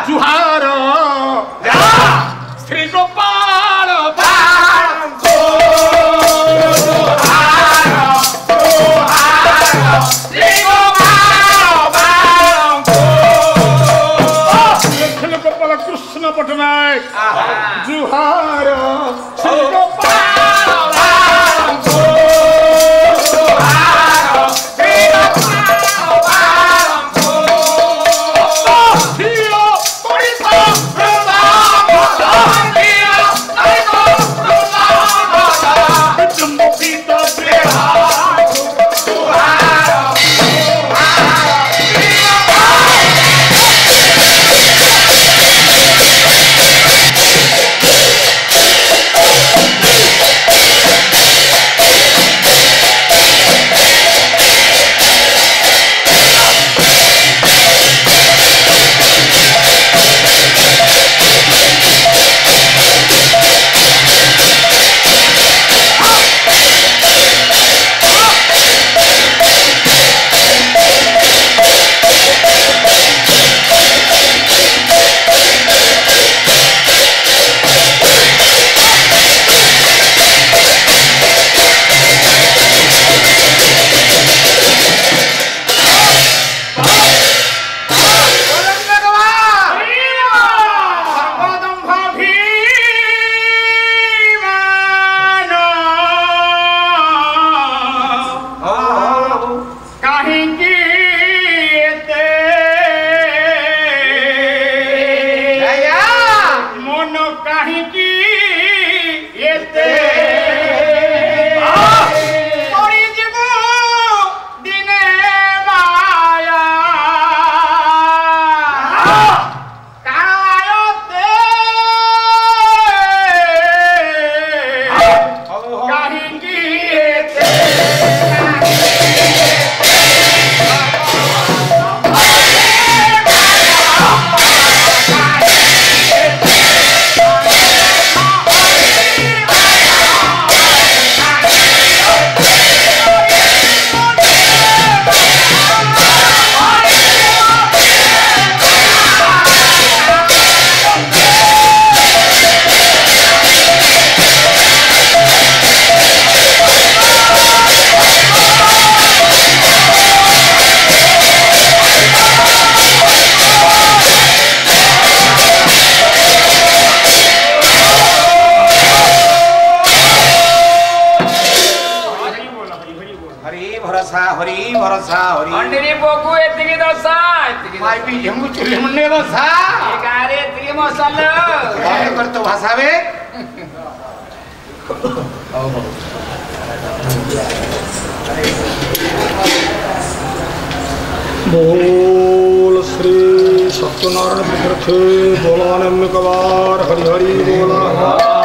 जुहार श्री गोपाल गोपाल कृष्ण पटनायक जुहार श्री गोपाल बोल श्री सत्यनारायण तीर्थ बोला नम्य कबार हरि हरि बोला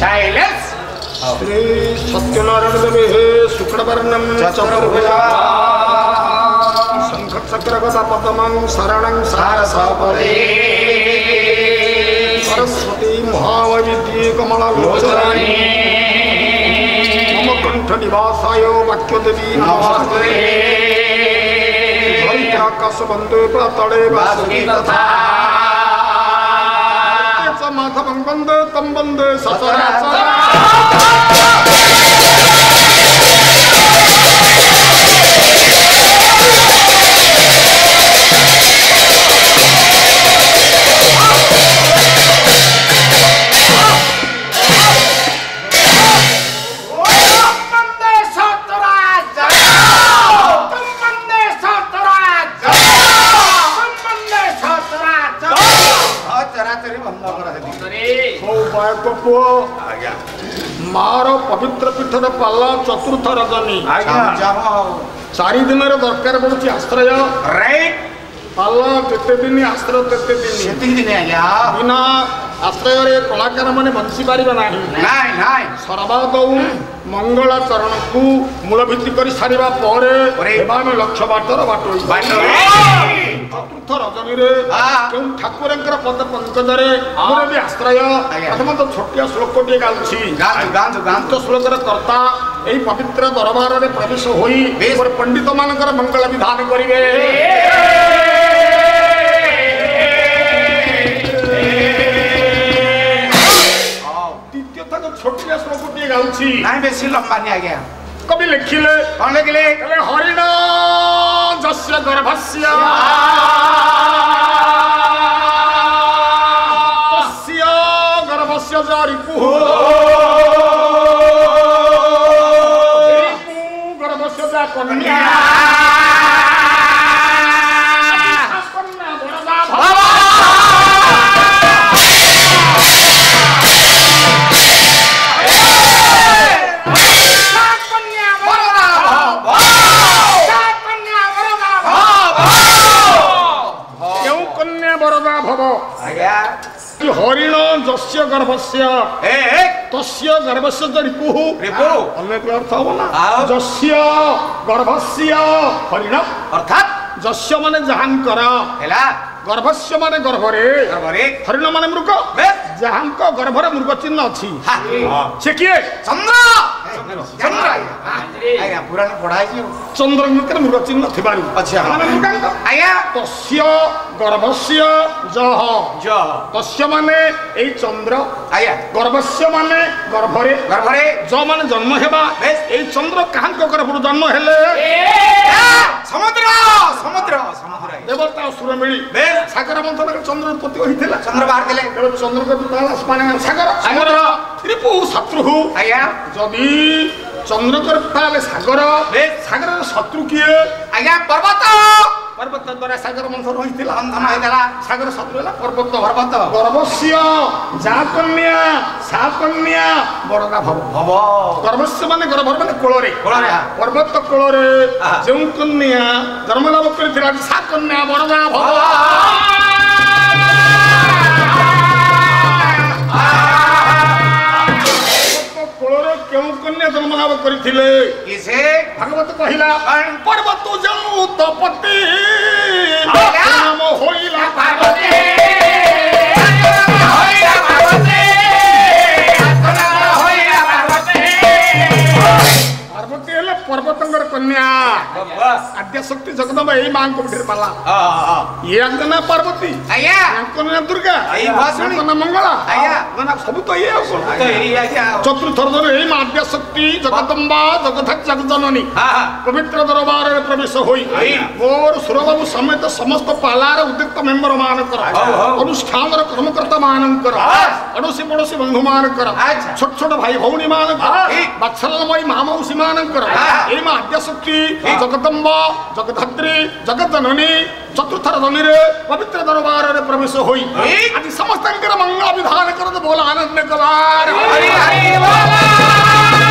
साइलेंस श्री सत्यनारायण देवे शुक्रवर्णम चतुर्भुजा शंख चक्र गदा पद्मं शरणं सारसापदे सरस्वती महाविद्ये कमललोचने मम कंठ निवासाय वाक्यदेवी नमस्ते हरित्राकाश बंदे प्रातड़े वासुकी तथा माधवं वन्दे तं वन्दे सचराचर मार पवित्र पीठर पाला चतुर्थ रजनी चारि दिन दरकार पड़ुची आश्रय राइट पाला केते दिन आश्रय केते दिन बिना आश्रय कलाकार माने बंसी पारिबा नाही सर्वादौ मंगलाचरण को मूलभित्ति कर सारिबा परे एबामे लक्ष्य बाटर चतुर्थ रजनी रे केउ ठाकुरंकर पद पंकजरे मोर भी आश्रय प्रथम तो छोटिया श्लोक टे गाउछि गांतो श्लोकर कर्ता एई पवित्र दरबार रे प्रवेश होई और पंडित मानकर मंगल विधान करिवे छोटिया श्लोक टे गाउछि नाही बेसी लंबा नहीं आ गया कवि लिखिले कौन लिखले हरिण जस्य गर्भस्य तस्य गर्भस्य रिपुः गर्भस्य कन्या हरिण जस्य गर्भस्य तस्य गर्भस्य रिपुः अनेक अर्थ हो ना जस्य गर्भस्य हरिण अर्थात जस्य माने जहांकर गर्भस्य माने गर्भरे हरिण माने मृग जहांक गर्भरे मृग चिन्ह अछि से किए चंद्र चंद्र आया पुराण पढ़ाई चंद्र के मृग चिन्ह थिबारु अच्छा आया तस्य गर्भस्य जह तस्य माने एई चंद्र आया गर्भस्य माने गर्भरे ज माने जन्म हेबा एई चंद्र काहंक गर्भरु जन्म हेले समुद्र समुद्र समुद्र देवता असुर मिली सागर मंथन चंद्र उत्पत्ति होइथिला चंद्र बाहर दिले चंद्र को ताला माने सागर सागर रिपु शत्रु आया जदी चंद्र कर ताले सागर सागर शत्रु किए आया पर्वत पर्वत द्वारा सागर मंथन होइथिला मंथन होइथिला सागर शत्रु ହେଲା पर्वत गर्भस्य जा कन्या बड़गा भव गर्भस्य माने गर्भ माने कोଳରେ पर्वत कोଳରେ जेउ कन्या जन्म लाभ करथिला सा कन्या बड़गा भव क्यों कन्या जन्म लाभ करथिले किसे भागवत कहिला पर्वत जनु तपति नाम होइला पार्वती पार्वती हेले पर्वतंगर कन्या आद्य शक्ति जगदम्बा एई मां को बिठर पाला ये अंगना पार्वती आया अंगना दुर्गा एई भासुनी अंगना मंगला आया ना सब तो ये तो एई आया चतुर्थ रजनी एई मां आद्य शक्ति जगदम्बा जगधक जगजननी पवित्र दरबार रे प्रवेश होई और सुरबाबू समेत समस्त पालार उद्युक्त मेंबर मानकर अनुष्ठान कर्मकर्ता मानकर अड़ोसी पड़ोसी बंधु मानकर छोट छोट भाई भौणी मानकर बात्सल्यमयी महामौसी मानकर एई मां आद्य शक्ति जगदम्बा जगधत्री जगजननी चतुर्थ रजनी रे पवित्र दरबार रे प्रवेश होई आज समस्त मंगल विधान करत बोल आनंद कबार हरि हरि बोला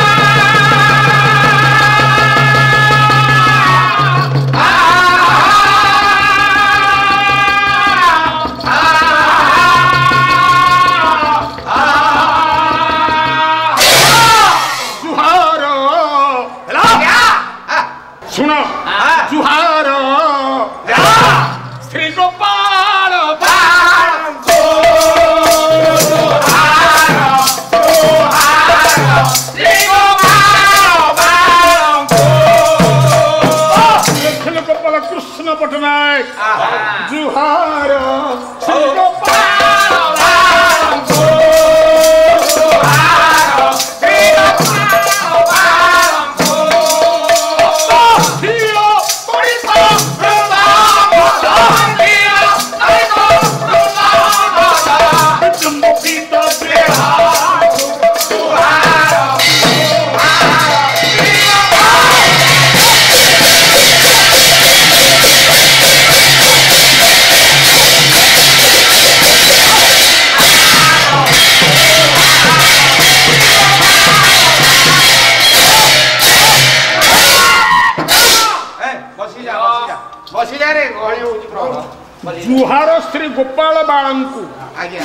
जुहार श्री गोपाल बाळंकु आज्ञा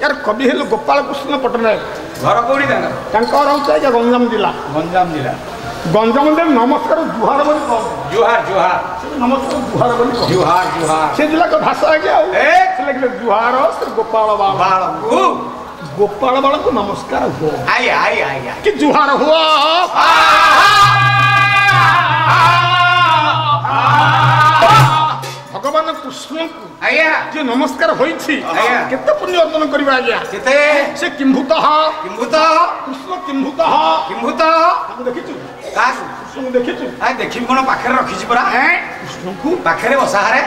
यार कवि हेलो गोपाल कृष्ण पटनायक घर कोड़ी तांकर होता है गंजाम जिला गंजाम जिला नमस्कार जुहार बोली कह जुहार जुहार नमस्कार जुहार बोली कह जुहार जुहार से जिला का भाषा है क्या से लिखले जुहार श्री गोपाल बाळंकु गोपाल बाळंकु नमस्कार हो आया आया आया कि जुहार हुआ भगवान कृष्ण को आया जे नमस्कार होइछि केते पुण्य अर्जन करबा आज्ञा केते से किंभूतः किंभूत कृष्ण किंभूतः किंभूत हम देखिछु कास कृष्ण देखिछु आ देखि कोन पाखरे रखिछि परा कृष्ण को पाखरे बसाहारे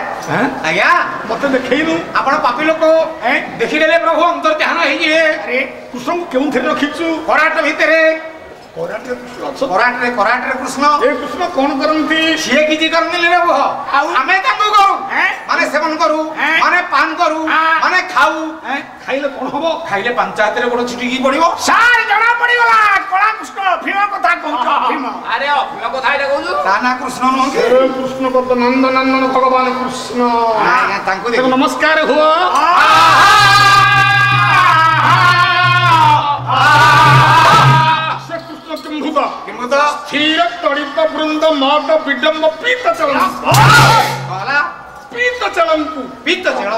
आया मते देखैनु आपण पापी लोक देखि देले प्रभु अंतर ध्यान हेइ जे अरे कृष्ण को केउ थेर रखिछु कराट भितरे कोराटे कृष्ण अच्छा कराट रे कृष्ण ए कृष्ण कोन करंती सिए किछि करनी रे वो हमें तांको करू माने सेवन करू माने पान करू माने खाऊ खाइले कोन हबो खाइले पंचायत रे बड़ छिटिकी पड़िबो सार जणा पड़ीगला कोला कृष्ण भीम कथा कहउछ भीम अरे भीम कथा इटा कहउछ ताना कृष्ण न के कृष्ण को नंद नंदन भगवान कृष्ण तांको देख नमस्कार हुआ किंभूत स्थिर तड़ित वृंद मात विडम्ब पीत चलन वाला पीत चलंकु पीत चल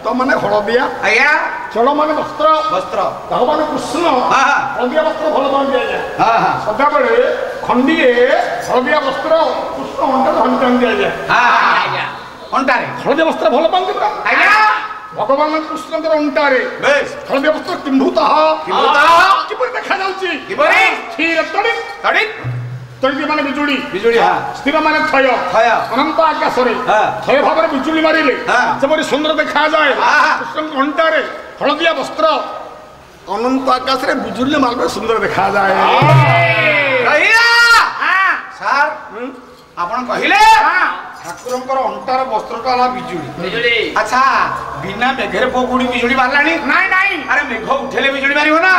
तो माने हळदिया आया चल माने वस्त्र वस्त्र भगवान कृष्ण हळदिया वस्त्र भल मान दिया हां हां सदा बेले खंडिए हळदिया वस्त्र कृष्ण अंतर हंतन दिया जाए हां आया अंटारे हळदिया वस्त्र भल मान दिया आया भगवान कृष्ण अंटारे बेस हळदिया वस्त्र किंभूतः किपर देखा जाउची किपरि स्थिर तड़ित तड़ित तड़ित माने बिजुली बिजुली हां स्थिर माने क्षय क्षय अनंत आकाश रे हां क्षय भाବରେ बिजुली मारिले हां जबरी सुंदर देखा जाए कृष्ण घंटारे हळदिया वस्त्र अनंत आकाश रे बिजुली मारबे सुंदर देखा जाए रहिया हां सर आपण कहिले ठाकुरंकर अंटार वस्त्र काला बिजुली अच्छा बिना मेघरे पोकुड़ी बिजुली मारलानी नहीं अरे मेघ उठेले बिजुली मारिबो ना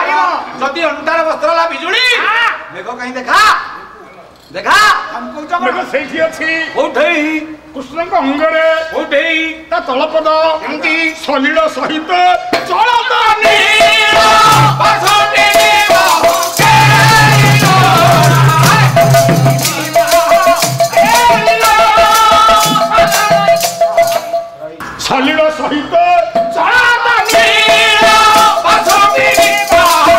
जदी अंटार वस्त्र काला बिजुली मेघ कहीं देखा देखा हमको मेघ सेठी अछि उठेई कृष्ण को अंगरे उठेई ता तलपद एंती सलील सहित चलतानी पाछोटे बाहु सलील सहित चलतानी पाछोटे बाहु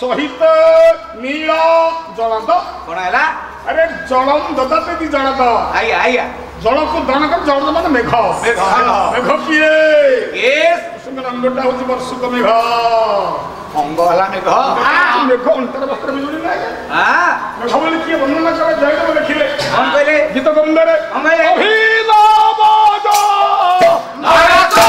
सहित नील जलद कौन है ला अरे जलम ददाते दी जलद आया आया जल को दान कर जलद माने मेघ मेघ मेघ किए यस सुंदर अंगटा होची वर्षक मेघ अंग वाला मेघ मेघ अंतर वस्त्र बिजुली ना हां मेघ बोले किए वर्णना करे जयदेव लिखिले कौन कहले गीत गोविंदरे हम कहले अभिनव जो भारत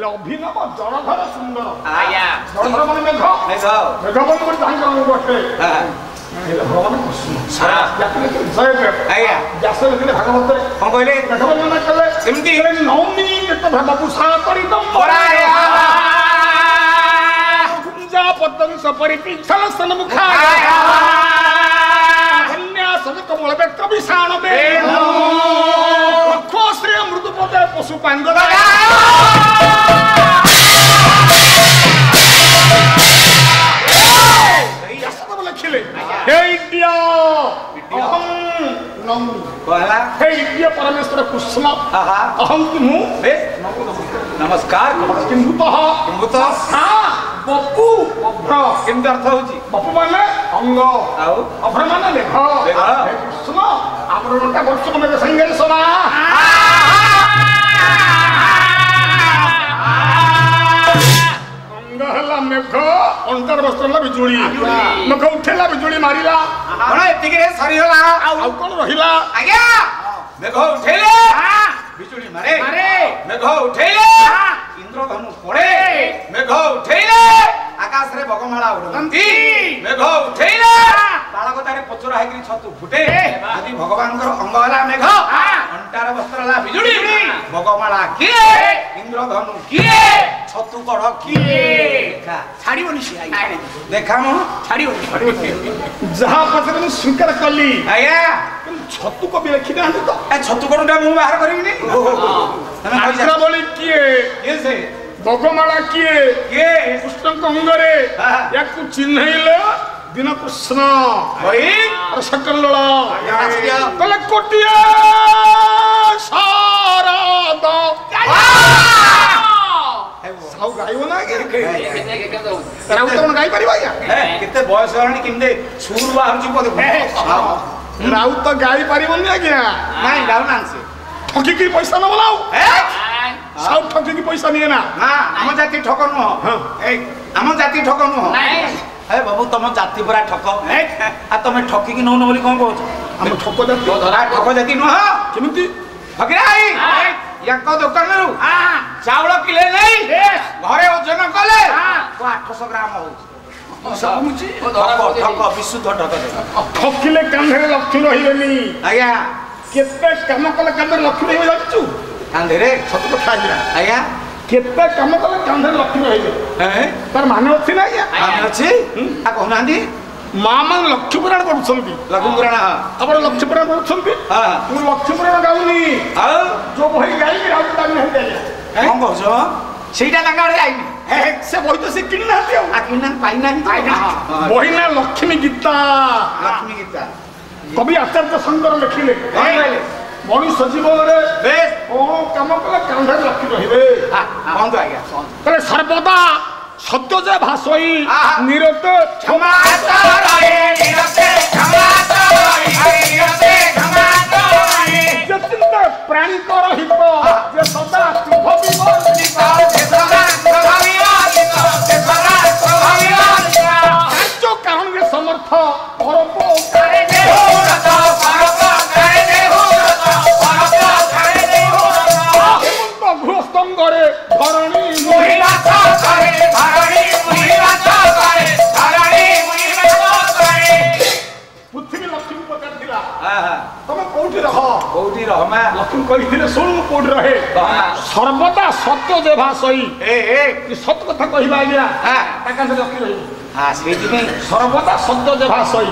अभिनव जलधर सुंदर आया जलधर माने मेघ मेघ मेघ बोल कर जान कर बटे हां भगवान कृष्ण सारा यात्रा के जयदेव आया व्यास लिखले भागवत रे कौन कहले मेघ वर्णना कले सेमती नौमी नित भगवतु सापरितम पराया कुंजा पतंग सपरिपिछल सन्मुखा कन्या ଜନକ ବଳବେତ୍ର ବିଷାଣ ବେ ଶ୍ରୀ ମୃଦୁ ପଦେ ପଶୁ ପାଙ୍ଗ ଲେଖିଲେ ହେ ଇଡିୟ परमेश्वर कृष्ण अहम कि नमस्कार बपू केमती अर्थ हूँ बपू माने अंग अभ्र माने लेख कृष्ण आमर नटा वर्ष मन संगे समा अंग हला मेघ अंतर वस्त्र बिजुली मेघ उठेला बिजुली मारिला कौन एतिक सरीगला आउ कौन रहिला आज्ञा मेघ उठेले बिजुली मारे मेघ उठेले इंद्रधनु पड़े मेघ उठेले आकाश रे बगमाला उड़ती मेघ उठेले तालगतारे पचरा हेकरी छतु फुटे यदि भगवान अंग हला मेघ अंटार वस्त्र हला बिजुली बगमाला किए इंद्रधनु किए छतु कड़ किए छाड़ीबनी से देखा मो छाड़ीबनी जहा पछरे मु स्वीकार कली आया छतु को भी रखी ना तो ए छतु कड़टा मु बाहर करबिनी तमे आज्ञा बोली किए ये से बगमाला किए के कृष्ण अंगरे याकु चिन्हैले दिन कृष्ण भाई और सकल लड़ा कले कोटिया शारद साउ गाइबो ना राउत मन गाई परिबा या केते बयस हलानी किंदे सुर बाहर छि पदे राउत गाई परिबोनी आज्ञा नाही गाउ नांसे ठकी की पैसा न बोलाऊ साउ ठकी की पैसा नहीं ना ना हम जाति ठक न ए हम जाति ठक न ए बाबू तुम जाति पूरा ठक आ तुम ठकी की नौन बोली कोन कहछ हम ठक जाति ठक जाति न केमिति फकराई याको दुकान रु चावल किले नहीं घरे ओजन कले 800 ग्राम हो सबमुची ठक विशुद्ध ठक ठकिले कांधे लक्ष्मी रहिबेनी आज्ञा केते काम कले कांधे लक्ष्मी रहिबे जाचु कांधे रे सत कथा आज्ञा आज्ञा केते काम कले कांधे लक्ष्मी रहिबे तार माने अछि ना आज्ञा माने अछि आ कहनांदी मां मन लक्ष्मी पुराण पढुछंती लघु पुराण आपण लक्ष्मी पुराण पढुछंती हां तू लक्ष्मी पुराण गाउनी आ जो बही गाई कि राउत दान नहीं गाया कोन कहछ सेटा तांगा रे आइनी से बही तो से किन ना दियो आ किन पाइ ना बही ना लक्ष्मी गीता लक्ष्मी गीता कवि आचार्य शंकर लिखिले मनुष्य जीवन रे बेस कोन काम कले कांधे लक्ष्मी रहिबे कोन तो आज्ञा कले सर्वदा सत्य जे भाषई निरते क्षमा तो रहे निरते क्षमा तो रहे निरते क्षमा तो रहे जे चिंता प्राणी को रहित जे सदा शुभ विवर्तित जे सदा प्रभावित जे सदा प्रभावित कार्य कारण के समर्थ परोपकार दे हो रत परोपकार दे हो रत परोपकार दे हो रत हेमंत गृहस्थंगरे धरणी महिला करे धरणी महिला करे धरणी महिला करे पृथ्वी लक्ष्मी पचार दिला हां तमे कोठी रह कोठी रह मा लक्ष्मी कहिथिले सुन कोठी रहे सर्वदा सत्य जे भाषई ए सत्य कथा कहिबा आज्ञा हां ताका से लक्ष्मी रही हां सेति में सर्वदा सत्य जे भाषई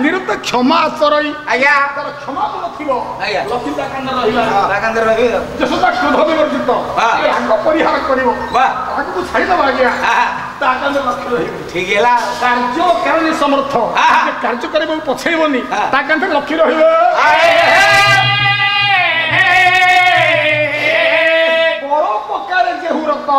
निरते क्षमा आचरई आज्ञा तर क्षमा तो नथिबो आज्ञा लक्ष्मी ताका रहिला रागंदर रहे जे सदा क्रोध विवर्जित ए आंग परिहार करिवो वाह ताकू छाड़ी दबा आज्ञा ताका से लक्ष्मी रही ठीक हैला कार्य कारण समर्थ कार्य करिबो पछैबोनी ताका से लक्ष्मी रहिबो परोपकार जे हुरत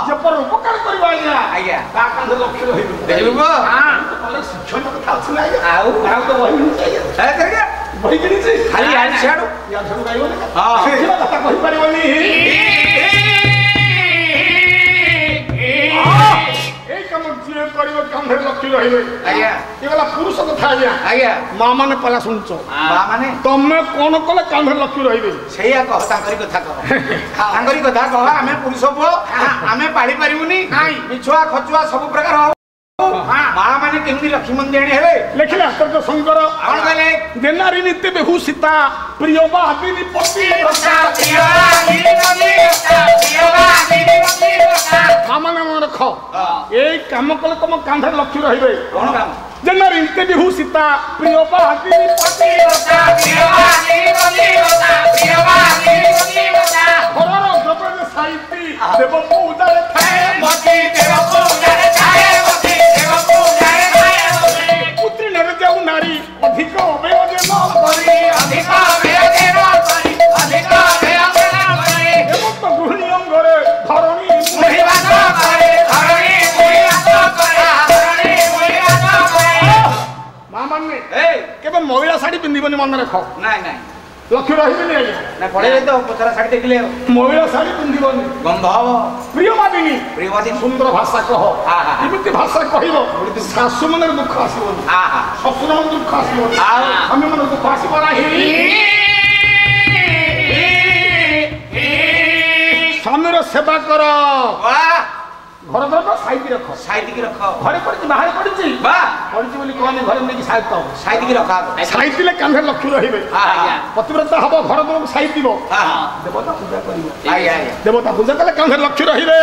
जे परोपकार करिबा आज्ञा ताका से लक्ष्मी रहिबो देखिबो हां तो शिक्षण कथा अछि ना आउ तो वही चाहिए ए करके वही करी छी खाली आइ छाडू या छाडू गाइबो हां शिक्षण कथा कहि परिबोनी ए काम जे करिबो कांधे लक्ष्मी रहिबे आज्ञा ए वाला पुरुष कथा आज्ञा मां माने पला सुनछो मां माने तमे कोन कले कांधे लक्ष्मी रहिबे सेया कह तांकरी कथा कह तांकरी कथा कह आमे पुरुष पो आमे पाड़ी परिबुनी मिछुआ खचुआ सब प्रकार मां माने केमनी लक्ष्मी मंदिर हेबे लेखिले आचार्य शंकर कोन कहले देनारी नित्य बेहुसिता प्रियबा हबिनी पति मां माने मन रख ए काम कले तुम कांधे लक्ष्मी रहिबे कोन काम देनारी ইনকে বিহু সীতা প্রিয় বাগি ঘরর দ্রৌপদী সাইতি দেব পূজারে ঠায়ে পুত্রী নেবে যাও নারী অধিক অবয়ব যে ন করি হেমন্ত গৃহিণী অঙ্গরে ধরণী মা মানে কেবে মহিলা শাড়ি পিন্ধিবনি মনে রাখ নাই নাই লক্ষ্য রহিবনি আজ্ঞা না পড়ে তো পচরা শাড়ি দেখলে মহিলা শাড়ি পিন্ধিবনি গন্ধ হব প্রিয়বাদিনী প্রিয়বাদিনী সুন্দর ভাষা কহ এମିତି ভাষা କହିବ ଶାଶୁ ମନରେ ଦୁଃଖ ଆସିବନି ଶ୍ୱଶୁର ମନରେ ଦୁଃଖ ଆସିବନି ସ୍ୱାମୀ ମନରେ ଦୁଃଖ ଆସିବ ନାହିଁ ସ୍ୱାମୀର ସେବା କର ଘର ଦ୍ୱାର ସାଇତି ରଖ ସାଇତିକି ରଖ ଘରେ ପଡ଼ିଛି ବାହାରେ ପଡ଼ିଛି ବା ପଡ଼ିଛି ବୋଲି କହନି ଘରେ ନେଇକି ସାଇତ ସାଇତିକି ରଖ ସାଇତିଲେ କାନ୍ଧରେ ଲକ୍ଷ୍ମୀ ରହିବେ ପତିବ୍ରତା ହବ ଘର ଦ୍ୱାରକୁ ସାଇତିବ ଦେବତା ପୂଜା କରିବ ଦେବତା ପୂଜା କଲେ କାନ୍ଧରେ ଲକ୍ଷ୍ମୀ ରହିବେ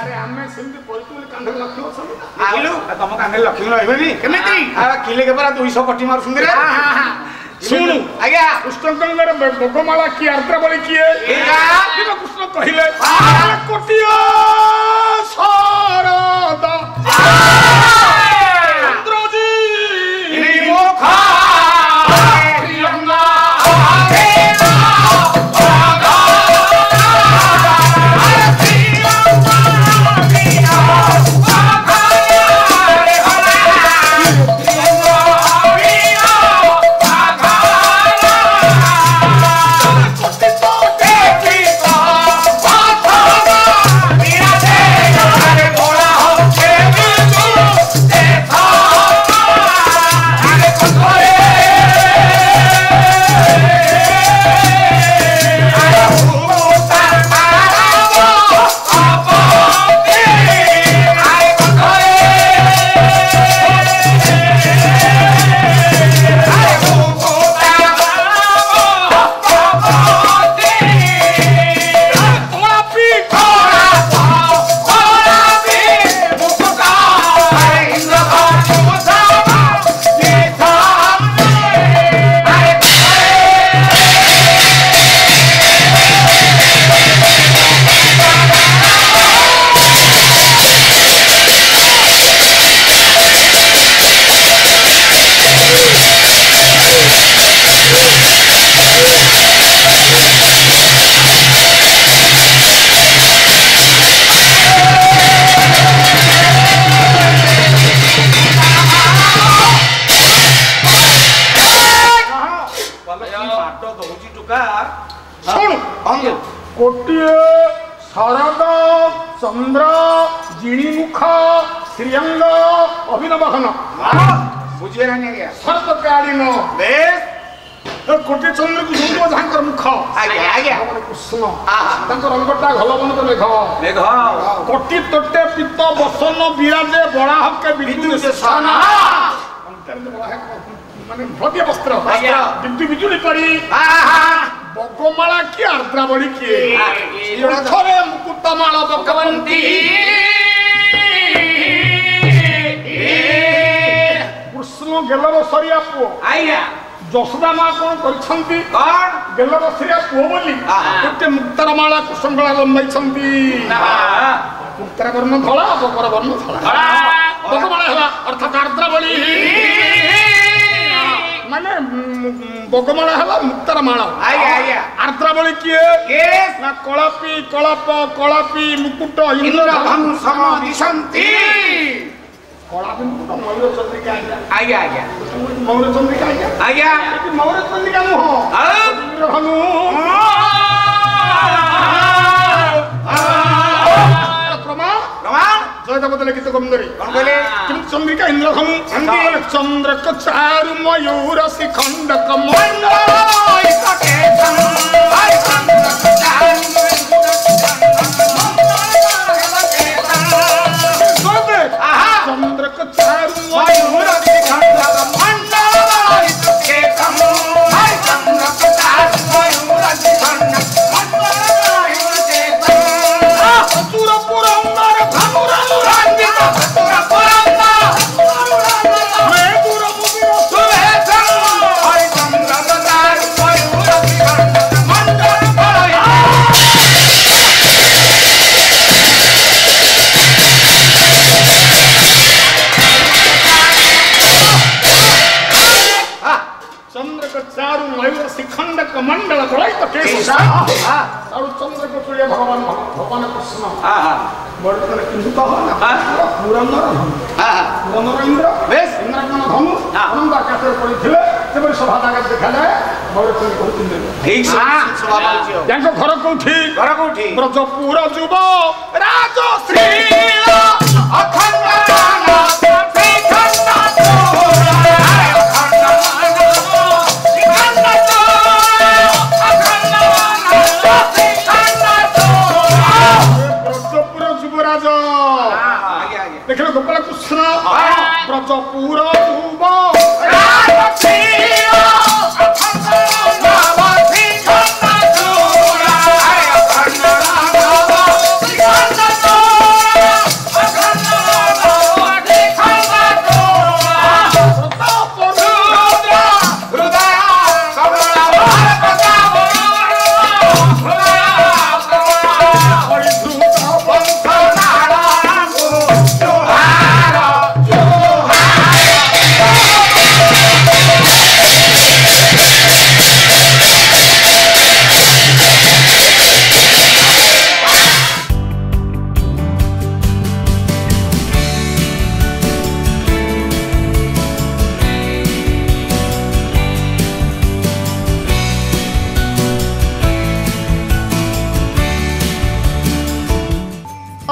ଆରେ ଆମେ ସେମିତି କରିଛୁ ବୋଲି କାନ୍ଧରେ ଲକ୍ଷ୍ମୀ ଅଛନ୍ତି ଆଇଲୁ ତମ କାନ୍ଧରେ ଲକ୍ଷ୍ମୀ ରହିବେନି କେମିତି କିଲେ କେବଳ 200 କଟି ମାରୁଛନ୍ତି ରେ ଶୁଣୁ ଆଜ୍ଞା କୃଷ୍ଣଙ୍କର ବଗମାଳା କିଏ ଆର୍ଦ୍ରାବଳୀ କିଏ କୃଷ୍ଣ କହିଲେ କୋଟିଆ ଶରଦ ଚନ୍ଦ୍ରଜୀ କୋଟିଏ ଶରଦ ଚନ୍ଦ୍ର ଜିଣିମୁଖ ଶ୍ରୀଅଙ୍ଗ ଅଭିନବହନ ବୁଝିବେ ନା ଆଜ୍ଞା ଶରଦ କାଳିନ ବେଶ କୋଟିଏ ଚନ୍ଦ୍ରକୁ ଯୋଉଁ ଯାହାଙ୍କର ମୁଖ ଆଜ୍ଞା ଆଜ୍ଞା କୃଷ୍ଣ ତାଙ୍କ ରଙ୍ଗଟା ଘଲ ବନତ ମେଘ ମେଘ କୋଟି ତୋଟେ ପିତ ବସନ ବିରାଜେ ବଳା ହକେ ବିଦ୍ୟୁତ ଶେଷନ ମାନେ ଭବ୍ୟ ବସ୍ତ୍ର ବିଦ୍ୟୁ ବିଜୁଳି ପରି ବଗମାଳା କିଏ ଆର୍ଦ୍ରାବଳୀ କିଏ ଥରେ ମୁକୁଟମାଳ ପକବନ୍ତୀ କୃଷ୍ଣ ଗେଲବସରିଆ ପୁଅ ଯଶୋଦା ମା କଣ କରିଛନ୍ତି ଗେଲବସରିଆ ପୁଅ ବୋଲି ଗୋଟେ ମୁକ୍ତାର ମାଳା କୃଷ୍ଣଙ୍କଳା ଜନ୍ମାଇଛନ୍ତି ମୁକ୍ତାର ବର୍ଣ୍ଣ ଧଳା ବଗର ବର୍ଣ୍ଣ ଧଳା ବଗମାଳା ହେଲା ଅର୍ଥାତ୍ ଆର୍ଦ୍ରାବଳୀ ମାନେ ବଗମାଳା ହେଲା ମୁକ୍ତାର ମାଳ ଆର୍ଦ୍ରାବଳୀ କିଏ ନା କଳାପି କଳାପ କଳାପି ମୁକୁଟ ଇନ୍ଦ୍ରଧନୁଷନ୍ତି କଳାପି ମୁକୁଟ ମୟୂର ଚନ୍ଦ୍ରିକା ଆଜ୍ଞା ଆଜ୍ଞା ମୟୂର ଚନ୍ଦ୍ରିକା ଆଜ୍ଞା ଆଜ୍ଞା ମୟୂର ଚନ୍ଦ୍ରିକା ନୁହଁ ଇନ୍ଦ୍ରଧନୁ ପ୍ରମାଣ ଜୟଦେବ ଲିଖିତ କନ୍ଦରୀ କିନ୍ତୁ ଚନ୍ଦ୍ରିକା ଇନ୍ଦ୍ରଧନୁ ଚନ୍ଦ୍ରକ ଚାରୁ ମୟୂର ଶିଖଣ୍ଡ କମଣ୍ଡ ଚନ୍ଦ୍ରକ ଚାରୁ ମୟୂର ଶିଖଣ୍ଡ ଅସୁର ପୁରନ୍ଦର ଆଉ ଚନ୍ଦ୍ର କୋଚଳିଆ ଭଗବାନ କୃଷ୍ଣ ବର୍ତ୍ତମାନ କିନ୍ତୁ କହ ନା ପୁରନ୍ଦର ଇନ୍ଦ୍ର ଇନ୍ଦ୍ରକଣ ଧନୁ ଆନନ୍ଦ ଆକାଶରେ ପଡ଼ିଥିଲେ ସେପରି ସଭା ଜାଗାରେ ଦେଖାଯାଏ ମୟୂରଚନ୍ଦ୍ର କହୁଛନ୍ତି ତାଙ୍କ ଘର କୋଉଠି ବ୍ରଜପୁର ଯୁବ ରାଜଶ୍ରୀ देखिए गोपाल कृष्ण ब्रजपुर युव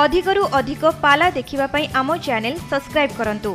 अधिकरू अधिक पाला देखिबा पई आमो चैनल सब्सक्राइब करंतु।